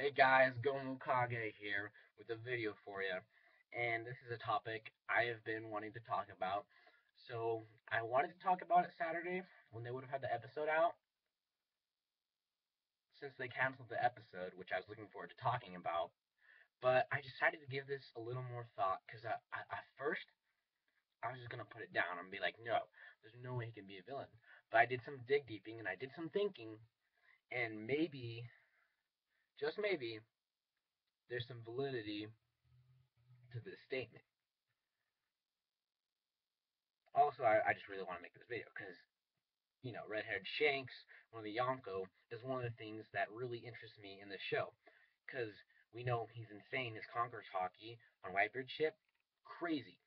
Hey guys, GomuKage here with a video for you. And this is a topic I have been wanting to talk about. So I wanted to talk about it Saturday when they would have had the episode out. Since they canceled the episode, which I was looking forward to talking about. But I decided to give this a little more thought because at first I was just going to put it down and be like, no, there's no way he can be a villain. But I did some dig deeping and I did some thinking, and maybe, just maybe, there's some validity to this statement. Also, I just really want to make this video because, red-haired Shanks, one of the Yonko, is one of the things that really interests me in this show. Because we know he's insane. His Conqueror's hockey on Whitebeard's ship, crazy.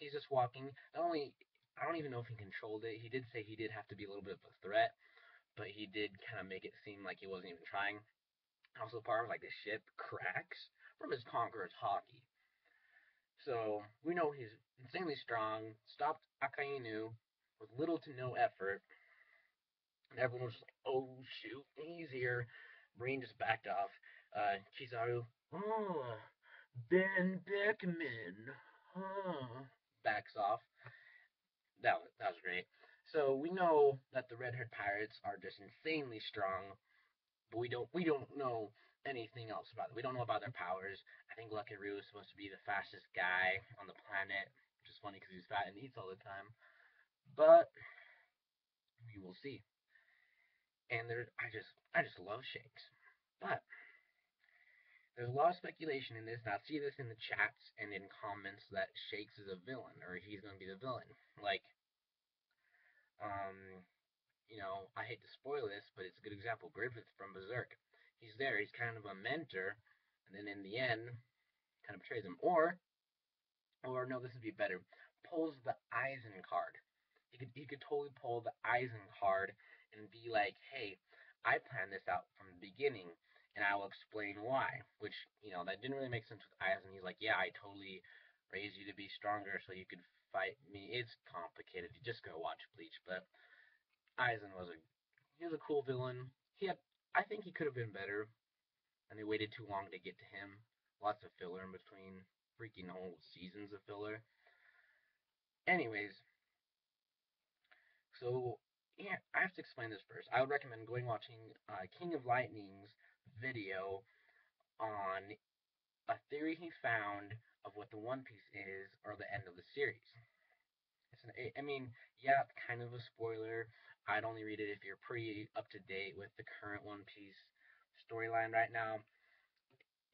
He's just walking. Not only, I don't even know if he controlled it. He did say he did have to be a little bit of a threat, but he did kind of make it seem like he wasn't even trying. Also, part of like the ship cracks from his Conqueror's hockey. So we know he's insanely strong. Stopped Akainu with little to no effort. And everyone was like, oh shoot, he's here. Brain just backed off. Kizaru, oh, Ben Beckman, huh? Backs off. That was great. So we know that the red haired pirates are just insanely strong, but we don't know anything else about them. We don't know about their powers. I think Lucky Roo is supposed to be the fastest guy on the planet, which is funny because he's fat and eats all the time. But we will see. And I just love Shanks. But there's a lot of speculation in this, and I see this in the chats and in comments that Shanks is a villain or he's gonna be the villain. Like, um, I hate to spoil this, but it's a good example. Griffith from Berserk. He's there. He's kind of a mentor, and then in the end, kind of betrays him. Or no, this would be better. Pulls the Eisen card. He could totally pull the Eisen card and be like, "Hey, I planned this out from the beginning, and I will explain why." Which that didn't really make sense with Eisen. He's like, "Yeah, I totally raised you to be stronger so you could fight me." It's complicated. You just go watch Bleach. But Eisen was a cool villain. I think he could have been better, and they waited too long to get to him. Lots of filler in between. Freaking whole seasons of filler. Anyways, so yeah, I have to explain this first. I would recommend going watching King of Lightning's video on a theory he found of what the One Piece is or the end of the series. I mean, yeah, it's kind of a spoiler. I'd only read it if you're pretty up to date with the current One Piece storyline right now.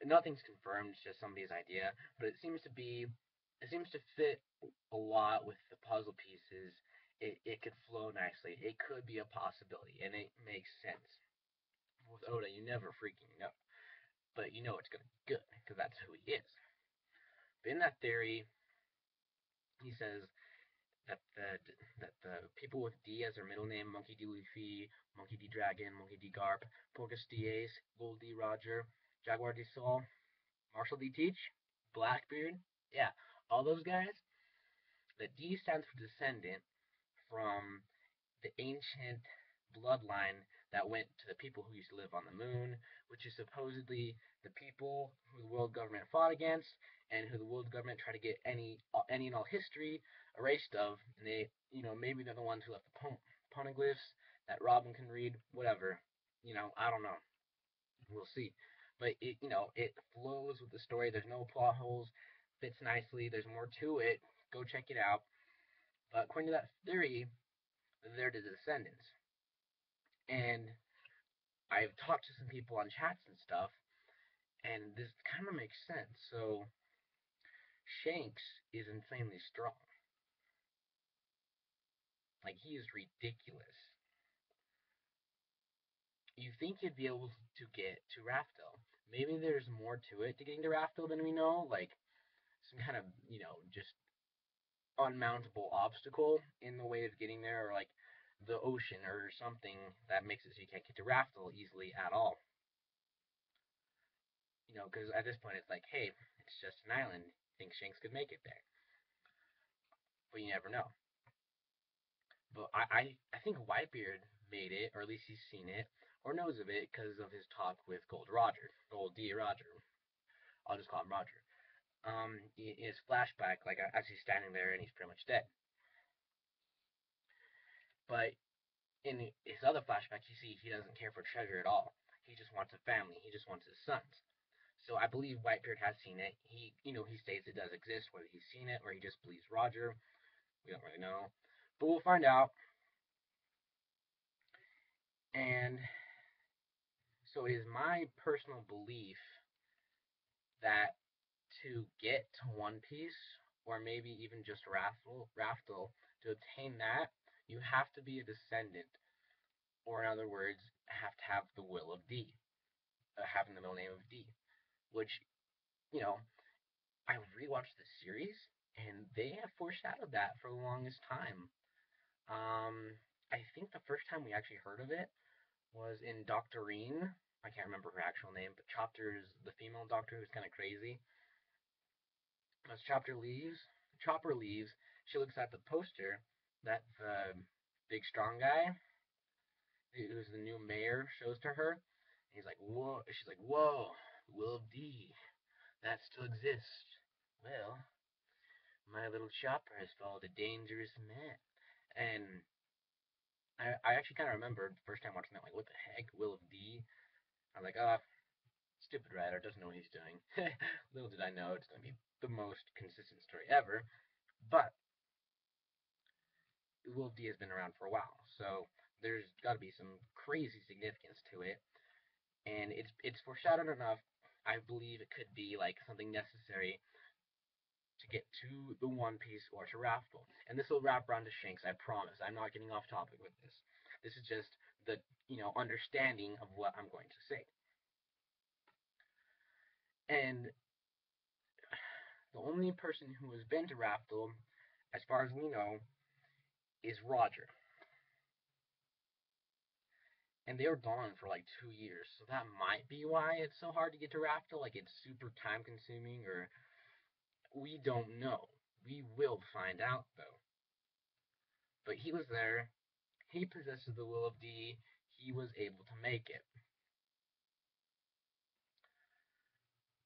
Nothing's confirmed, it's just somebody's idea, but it seems to fit a lot with the puzzle pieces. It could flow nicely. It could be a possibility, and it makes sense. With Oda, you never freaking know, but you know it's gonna be good because that's who he is. But in that theory, he says that the people with D as their middle name, Monkey D. Luffy, Monkey D. Dragon, Monkey D. Garp, Porcus D. Ace, Gold D. Roger, Jaguar D. Soul, Marshall D. Teach, Blackbeard, yeah, all those guys. The D stands for descendant from the ancient bloodline that went to the people who used to live on the moon, which is supposedly the people who the world government fought against and who the world government tried to get any and all history erased of. And maybe they're the ones who left the poneglyphs that Robin can read, whatever. I don't know. We'll see. But it flows with the story. There's no plot holes. Fits nicely. There's more to it. Go check it out. But according to that theory, they're the descendants. And I've talked to some people on chats and stuff, and this kind of makes sense. So Shanks is insanely strong. Like, he is ridiculous. You think you'd be able to get to Raftel. Maybe there's more to it to getting to Raftel than we know, like some kind of, just unmountable obstacle in the way of getting there, or like the ocean or something that makes it so you can't get to Raftel easily at all. Because at this point it's like, hey, it's just an island. Think Shanks could make it there, but you never know. But I think Whitebeard made it, or at least he's seen it. or knows of it because of his talk with Gold D. Roger. I'll just call him Roger. In his flashback, like as he's standing there and he's pretty much dead. But in his other flashbacks, you see he doesn't care for treasure at all. He just wants a family. He just wants his sons. So I believe Whitebeard has seen it. He states it does exist. Whether he's seen it or he just believes Roger, we don't really know. But we'll find out. And so it is my personal belief that to get to One Piece, or maybe even just Raftel, to obtain that, you have to be a descendant, or in other words, have to have the will of D, having the middle name of D, which, you know, I rewatched the series, and they have foreshadowed that for the longest time. I think the first time we actually heard of it was in Doctorine. I can't remember her actual name, but Chopper's the female doctor who's kind of crazy. As Chopper leaves, she looks at the poster that the big strong guy, who's the new mayor, shows to her. He's like, whoa. She's like, whoa, Will of D, that still exists. Well, my little Chopper has followed a dangerous man. And I actually kind of remember the first time watching that, like, what the heck, Will of D? I'm like, stupid writer, doesn't know what he's doing. Little did I know it's going to be the most consistent story ever. But Will of D has been around for a while, so there's got to be some crazy significance to it. And it's foreshadowed enough. I believe it could be like something necessary to get to the One Piece or to Raftel. And this will wrap around to Shanks, I promise. I'm not getting off topic with this. This is just the understanding of what I'm going to say. And the only person who has been to Raftel, as far as we know, is Roger. And they were gone for like 2 years, so that might be why it's so hard to get to Raftel. Like it's super time consuming, or we don't know. We will find out though. But he was there. He possesses the will of D. He was able to make it.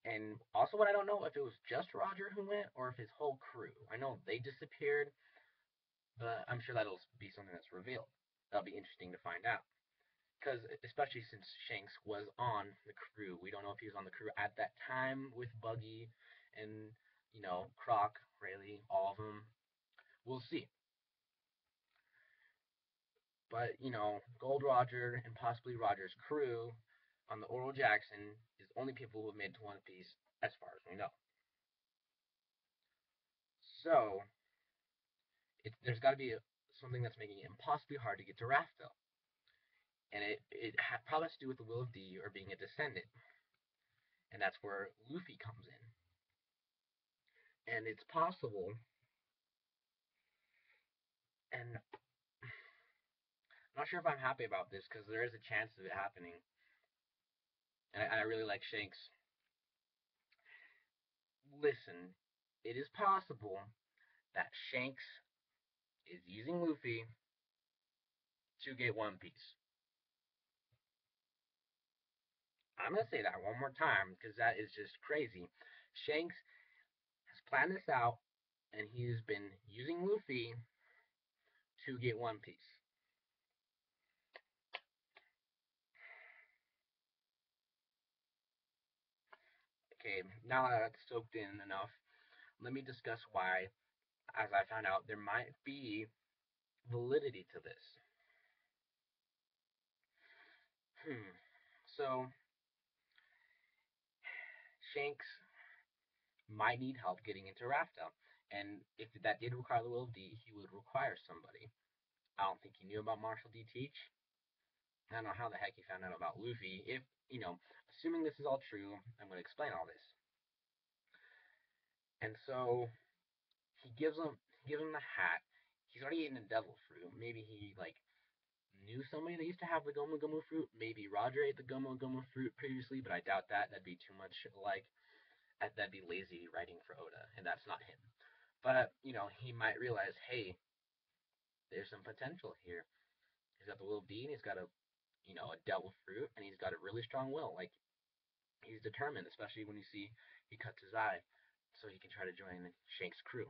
And also, what I don't know if it was just Roger who went or if his whole crew. I know they disappeared, but I'm sure that'll be something that's revealed. That'll be interesting to find out. Because especially since Shanks was on the crew, we don't know if he was on the crew at that time with Buggy and Croc, Rayleigh, all of them. We'll see. But Gold Roger and possibly Roger's crew on the Oral Jackson is the only people who have made it to One Piece as far as we know. So there's got to be something that's making it impossibly hard to get to Raftel, and it probably has to do with the will of D or being a descendant, and that's where Luffy comes in. And it's possible, and I'm not sure if I'm happy about this because there is a chance of it happening, and I really like Shanks. Listen, it is possible that Shanks is using Luffy to get One Piece. I'm gonna say that one more time because that is just crazy. Shanks has planned this out, and he's been using Luffy to get One Piece. Okay, now that that's soaked in enough, let me discuss why, as I found out, there might be validity to this. So, Shanks might need help getting into Raftel, and if that did require the will of D, he would require somebody. I don't think he knew about Marshall D. Teach. I don't know how the heck he found out about Luffy. If, assuming this is all true, I'm going to explain all this. And so he gives him the hat. He's already eaten a devil fruit. Maybe he knew somebody that used to have the Gomu Gomu fruit. Maybe Roger ate the Gomu Gomu fruit previously, but I doubt that. That'd be too much that'd be lazy writing for Oda, and that's not him. But he might realize, hey, there's some potential here. He's got the will of D, and he's got a a devil fruit, and he's got a really strong will. Like, he's determined, especially when you see he cuts his eye so he can try to join Shanks' crew.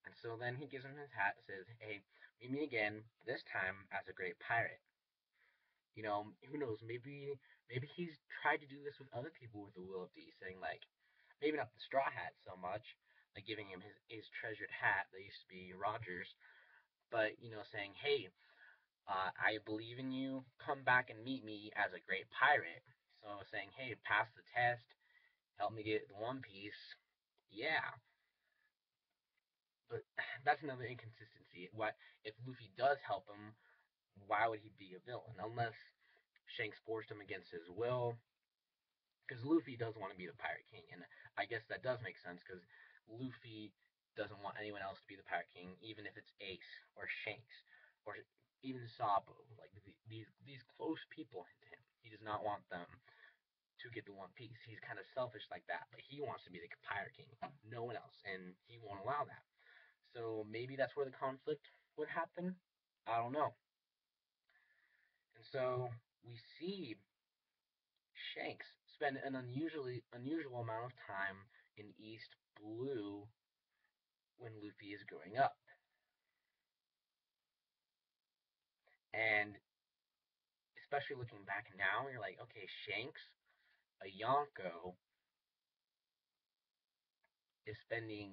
And so then he gives him his hat and says, "Hey, meet me again, this time as a great pirate." Who knows? Maybe he's tried to do this with other people with the Will of D, saying like, maybe not the Straw Hat so much, like giving him his treasured hat that used to be Roger's, but saying, "Hey, I believe in you. Come back and meet me as a great pirate." So saying, "Hey, pass the test. Help me get the One Piece." Yeah, but that's another inconsistency. Why, if Luffy does help him, why would he be a villain? Unless Shanks forced him against his will, because Luffy does want to be the Pirate King, and I guess that does make sense because Luffy doesn't want anyone else to be the Pirate King, even if it's Ace or Shanks or even Sabo, like these close people to him. He does not want them to get the One Piece. He's kind of selfish like that, but he wants to be the Pirate King, no one else, and he won't allow that. So maybe that's where the conflict would happen. I don't know. And so we see Shanks spend an unusual amount of time in East Blue when Luffy is growing up. And especially looking back now, you're like, okay, Shanks, a Yonko, is spending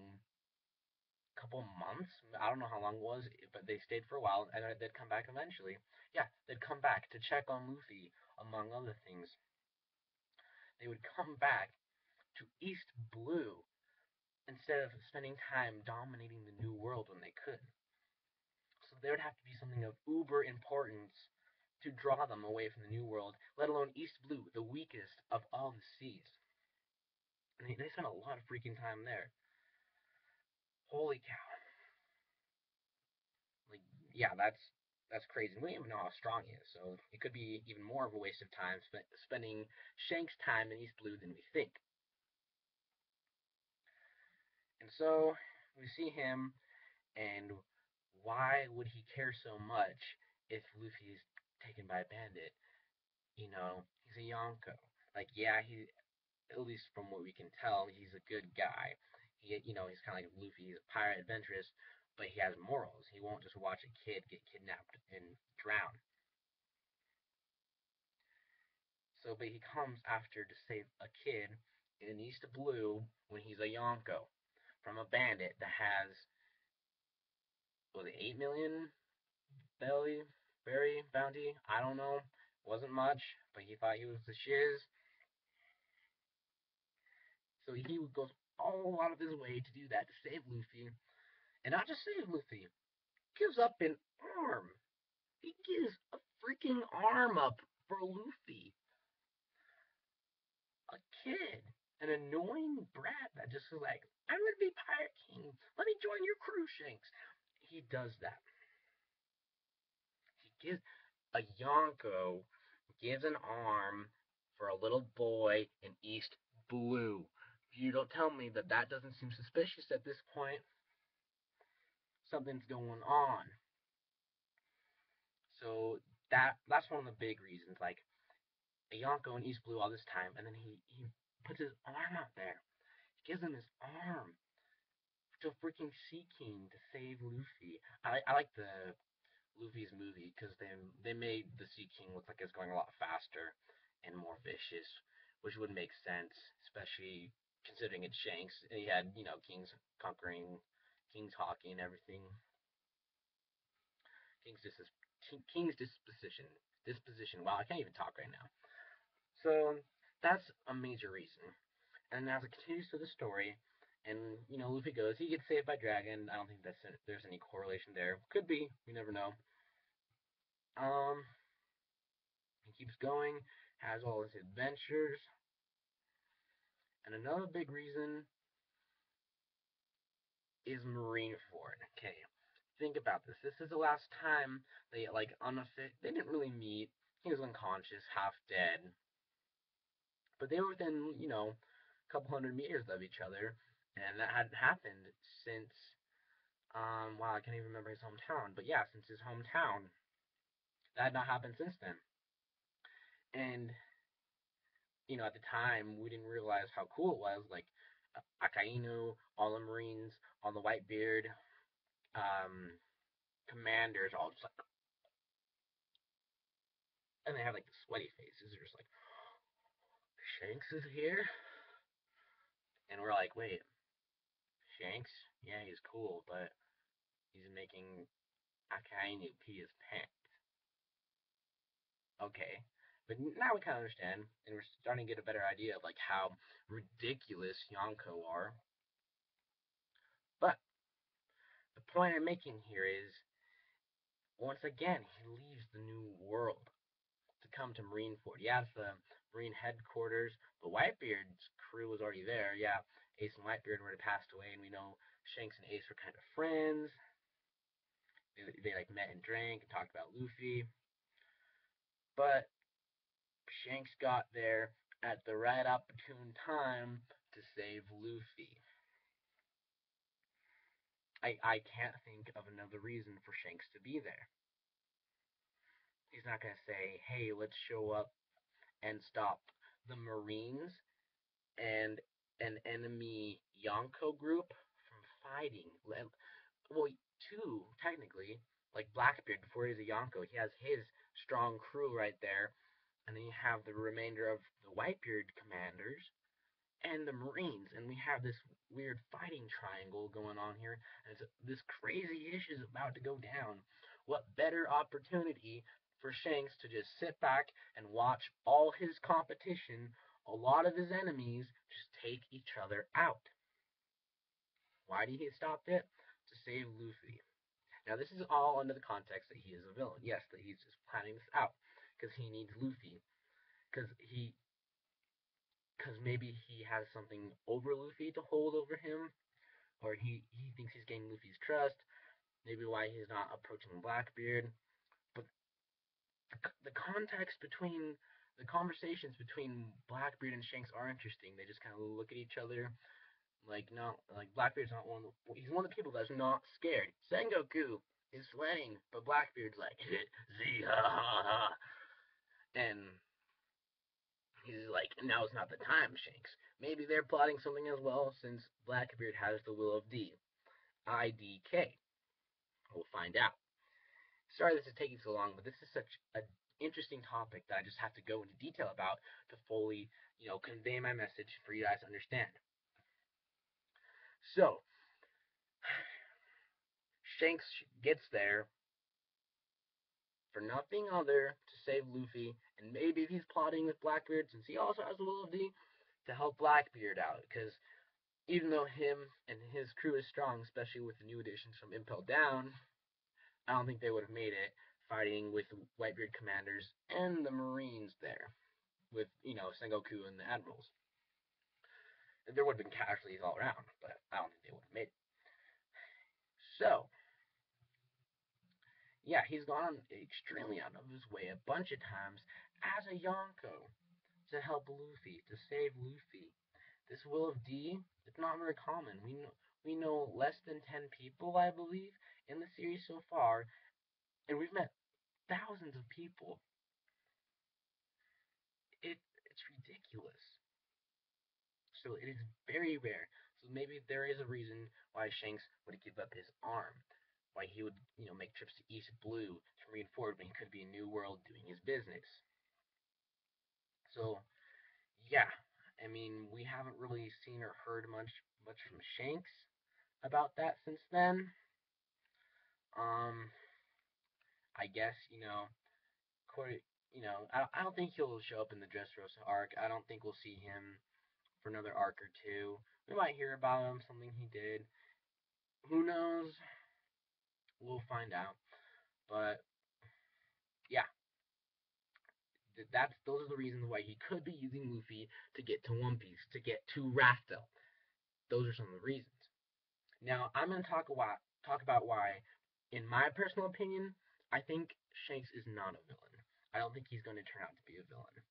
a couple months. I don't know how long it was, but they stayed for a while, and they'd come back eventually. Yeah, they'd come back to check on Luffy, among other things. They would come back to East Blue instead of spending time dominating the New World when they could. So there would have to be something of uber importance to draw them away from the New World, let alone East Blue, the weakest of all the seas. And they spent a lot of freaking time there. Holy cow! Like, yeah, that's crazy. We don't even know how strong he is, so it could be even more of a waste of time spending Shanks' time in East Blue than we think. And so we see him, and why would he care so much if Luffy's taken by a bandit? He's a Yonko. Like, yeah, at least from what we can tell, he's a good guy. He's kind of like Luffy. He's a pirate adventurous, but he has morals. He won't just watch a kid get kidnapped and drown. So, but he comes after to save a kid in East Blue when he's a Yonko from a bandit that has, was it 8 million belly berry bounty? I don't know. Wasn't much, but he thought he was the shiz. So he goes all out of his way to do that to save Luffy, and not just save Luffy, gives up an arm. He gives a freaking arm up for Luffy, a kid, an annoying brat that just is like, "I'm gonna be Pirate King. Let me join your crew, Shanks." He does that. He gives a Yonko gives an arm for a little boy in East Blue. If you don't tell me that that doesn't seem suspicious at this point, something's going on. So that's one of the big reasons. Like, a Yonko in East Blue all this time, and then he puts his arm out there. He gives him his arm to freaking Sea King to save Luffy. I like the Luffy's movie because they made the Sea King look like it's going a lot faster and more vicious, which would make sense, especially considering it's Shanks. He had kings conquering King's Hockey and everything. King's King's disposition. Wow, I can't even talk right now. So that's a major reason. And as it continues to the story, and Luffy goes, he gets saved by Dragon. I don't think there's any correlation there. Could be, you never know. Um, he keeps going, has all his adventures, and another big reason is Marineford. Okay, think about this. This is the last time they they didn't really meet. He was unconscious, half dead, but they were within a couple hundred meters of each other, and that hadn't happened since wow, I can't even remember his hometown, but yeah, since his hometown. That had not happened since then. And at the time we didn't realize how cool it was. Like Akainu, all the Marines, all the Whitebeard um, commanders, all just like, and they have like the sweaty faces. They're just like, Shanks is here, and we're like, wait, Shanks? Yeah, he's cool, but he's making Akainu pee his pants. Okay. But now we kind of understand, and we're starting to get a better idea of like how ridiculous Yonko are. But the point I'm making here is, once again, he leaves the New World to come to Marineford. Yeah, it's the Marine headquarters. The Whitebeard's crew was already there. Yeah, Ace and Whitebeard were passed away, and we know Shanks and Ace were kind of friends. They like met and drank and talked about Luffy. But Shanks got there at the right opportune time to save Luffy. I can't think of another reason for Shanks to be there. He's not going to say, hey, let's show up and stop the Marines and an enemy Yonko group from fighting. Well, two, technically. Like Blackbeard, before he's a Yonko, he has his strong crew right there. And then you have the remainder of the Whitebeard commanders and the Marines, and we have this weird fighting triangle going on here, and this crazy issue is about to go down. What better opportunity for Shanks to just sit back and watch all his competition, a lot of his enemies, just take each other out? Why did he stop it? To save Luffy. Now, this is all under the context that he is a villain. Yes, that he's just planning this out because he needs Luffy. Because maybe he has something over Luffy to hold over him, or he thinks he's gaining Luffy's trust. Maybe why he's not approaching Blackbeard. But the context between the conversations between Blackbeard and Shanks are interesting. They just kind of look at each other like, no, like Blackbeard's not he's one of the people that's not scared. Sengoku is sweating, but Blackbeard's like, Z ha ha ha, and he's like, now's not the time, Shanks. Maybe they're plotting something as well, since Blackbeard has the will of D. IDK. We'll find out. Sorry this is taking so long, but this is such an interesting topic that I just have to go into detail about to fully, convey my message for you guys to understand. So, Shanks gets there for nothing other to save Luffy, and maybe he's plotting with Blackbeard since he also has the will of D to help Blackbeard out, because even though him and his crew is strong, especially with the new additions from Impel Down, I don't think they would have made it fighting with the Whitebeard commanders and the Marines there, with, Sengoku and the admirals. There would have been casualties all around, but I don't think they would have made it. So, yeah, he's gone extremely out of his way a bunch of times as a Yonko to help Luffy, to save Luffy. This will of D, it's not very common. We know less than 10 people, I believe, in the series so far, and we've met thousands of people. It's ridiculous. So it is very rare. So maybe there is a reason why Shanks would give up his arm, why he would, make trips to East Blue to Marineford when he could be in New World doing his business. So yeah, I mean, we haven't really seen or heard much from Shanks about that since then. Um, I guess Corey, I don't think he'll show up in the Dressrosa arc. I don't think we'll see him for another arc or two. We might hear about him, something he did. Who knows? We'll find out. But yeah, those are the reasons why he could be using Luffy to get to One Piece, to get to Raftel. Those are some of the reasons. Now I'm going to talk about why, in my personal opinion, I think Shanks is not a villain. I don't think he's going to turn out to be a villain.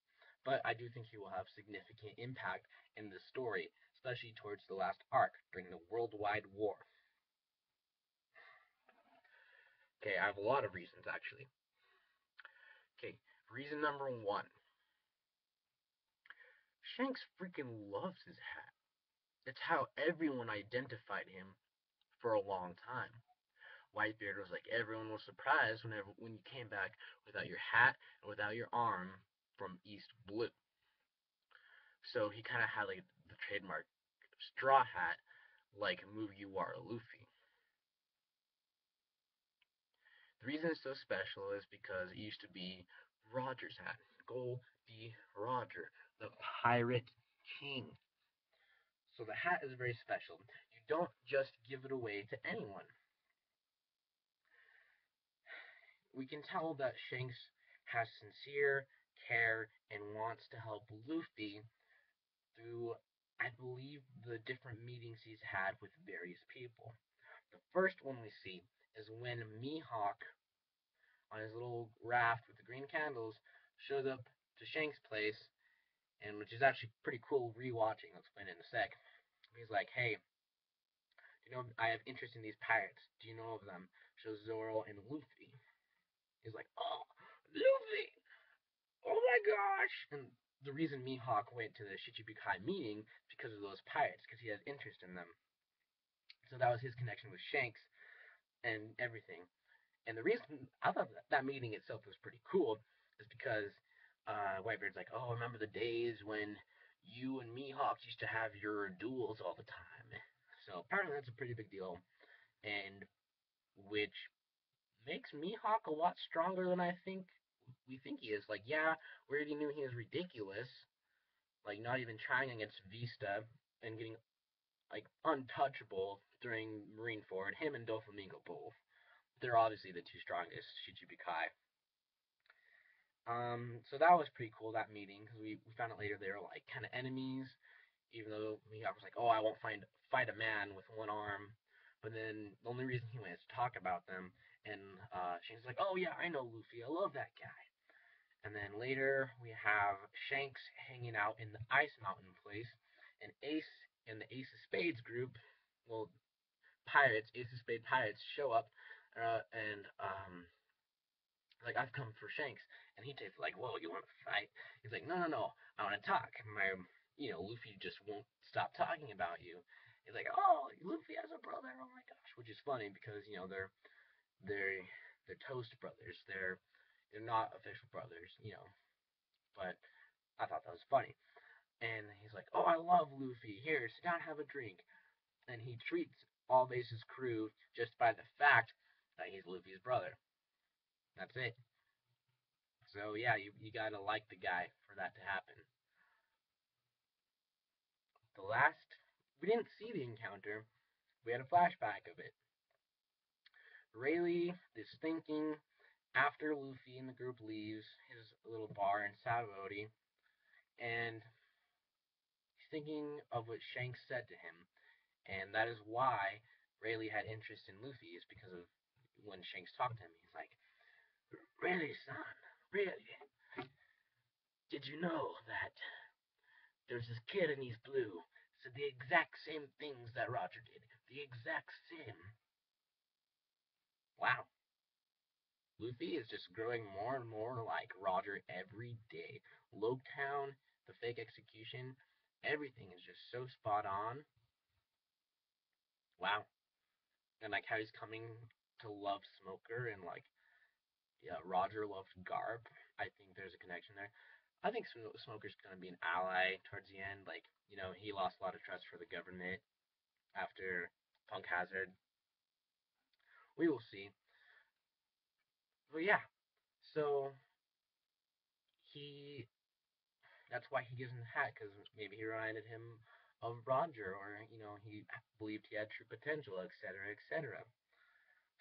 But I do think he will have significant impact in the story, especially towards the last arc during the Worldwide War. Okay, I have a lot of reasons actually. Okay, reason number one. Shanks freaking loves his hat. It's how everyone identified him for a long time. Whitebeard was like everyone was surprised when you came back without your hat and without your arm from East Blue. So he kind of had like the trademark straw hat, like Mugiwara Luffy. The reason it's so special is because it used to be Roger's hat. Goldie Roger, the Pirate King. So the hat is very special. You don't just give it away to anyone. We can tell that Shanks has sincere care and wants to help Luffy through, I believe, the different meetings he's had with various people. The first one we see is when Mihawk, on his little raft with the green candles, shows up to Shanks' place, and which is actually pretty cool rewatching. I'll explain it in a sec. He's like, "Hey, you know, I have interest in these pirates. Do you know of them?" Shows Zoro and Luffy. He's like, "Oh, Luffy! Oh my gosh!" And the reason Mihawk went to the Shichibukai meeting is because of those pirates, because he has interest in them. So that was his connection with Shanks and everything. And the reason I thought that meeting itself was pretty cool is because Whitebeard's like, "Oh, I remember the days when you and Mihawk used to have your duels all the time." So apparently that's a pretty big deal, and which makes Mihawk a lot stronger than I think we think he is. Like, yeah, we already knew he was ridiculous, like not even trying against Vista and getting like untouchable during Marineford. Him and Doflamingo both. They're obviously the two strongest Shichibukai. So that was pretty cool, that meeting, because we found out later they were like kind of enemies, even though Mihawk was like, "Oh, I won't fight a man with one arm." But then the only reason he went is to talk about them, and Shanks is like, "Oh yeah, I know Luffy. I love that guy." And then later we have Shanks hanging out in the Ice Mountain place, and Ace and the Ace of Spades group, well, pirates, Ace of Spades pirates show up, and like, "I've come for Shanks," and he takes like, "Whoa, you want to fight?" He's like, "No, no, no, I want to talk. Luffy just won't stop talking about you." He's like, "Oh, Luffy has a brother. Oh my gosh," which is funny because they're they're toast brothers. They're not official brothers, but I thought that was funny. And he's like, "Oh, I love Luffy. Here, sit down, have a drink." And he treats all of Ace's crew just by the fact that he's Luffy's brother. That's it. So yeah, you gotta like the guy for that to happen. The last, we didn't see the encounter. We had a flashback of it. Rayleigh is thinking after Luffy and the group leaves his little bar in Sabaody, and he's thinking of what Shanks said to him, and that is why Rayleigh had interest in Luffy, is because of when Shanks talked to him. He's like, "Really, son, really? Did you know that there's this kid in East Blue said the exact same things that Roger did? The exact same." Wow. Luffy is just growing more and more like Roger every day. Loketown, the fake execution, everything is just so spot on. Wow. And like how he's coming to love Smoker, and like, yeah, Roger loved Garp. I think there's a connection there. I think Smoker's going to be an ally towards the end. Like, he lost a lot of trust for the government after Punk Hazard. We will see. But yeah, so he that's why he gives him the hat, because maybe he reminded him of Roger, or he believed he had true potential, etc., etc.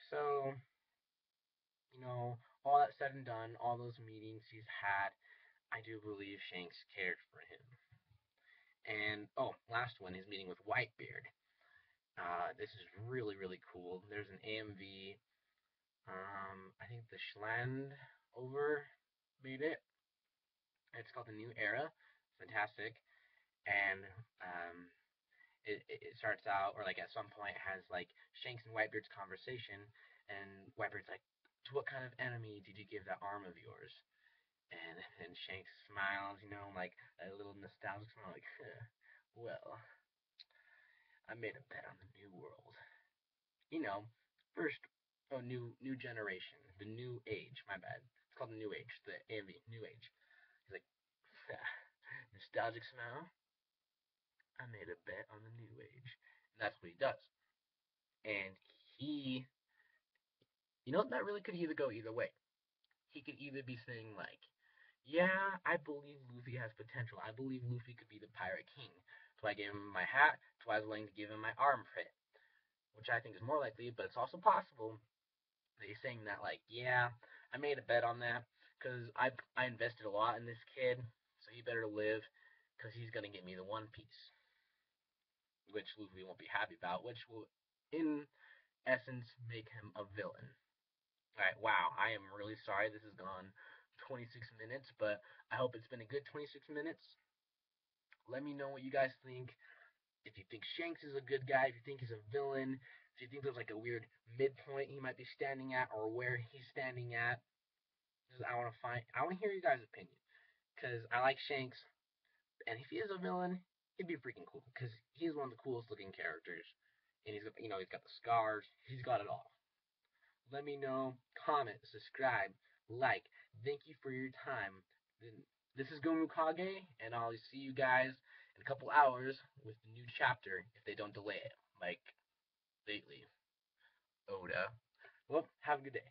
So, all that said and done, all those meetings he's had, I do believe Shanks cared for him. And oh, last one, his meeting with Whitebeard. This is really really cool. There's an AMV. I think the Schland over made it. It's called the New Era. Fantastic. And it starts out, or like at some point has like Shanks and Whitebeard's conversation, and Whitebeard's like, "To what kind of enemy did you give that arm of yours?" And Shanks smiles, like a little nostalgic smile, like, huh, well, I made a bet on the new world. You know, first, oh, new generation, the new age. My bad. It's called the new age, the AMV, new age. He's like, nostalgic smile. I made a bet on the new age, and that's what he does. And he, that really could either go either way. He could either be saying like, yeah, I believe Luffy has potential. I believe Luffy could be the Pirate King. So I gave him my hat. So I was willing to give him my armpit, which I think is more likely. But it's also possible that he's saying that like, yeah, I made a bet on that because I invested a lot in this kid, so he better live because he's gonna get me the One Piece, which Luffy won't be happy about, which will, in essence, make him a villain. Alright, wow, I am really sorry this has gone 26 minutes, but I hope it's been a good 26 minutes. Let me know what you guys think. If you think Shanks is a good guy, if you think he's a villain, if you think there's like a weird midpoint he might be standing at, or where he's standing at. I want to hear you guys' opinion. Because I like Shanks, and if he is a villain, he'd be freaking cool. Because he's one of the coolest looking characters. And he's got the scars. He's got it all. Let me know, comment, subscribe, like. Thank you for your time. This is GomuKage, and I'll see you guys in a couple hours with the new chapter if they don't delay it, like lately. Oda. Well, have a good day.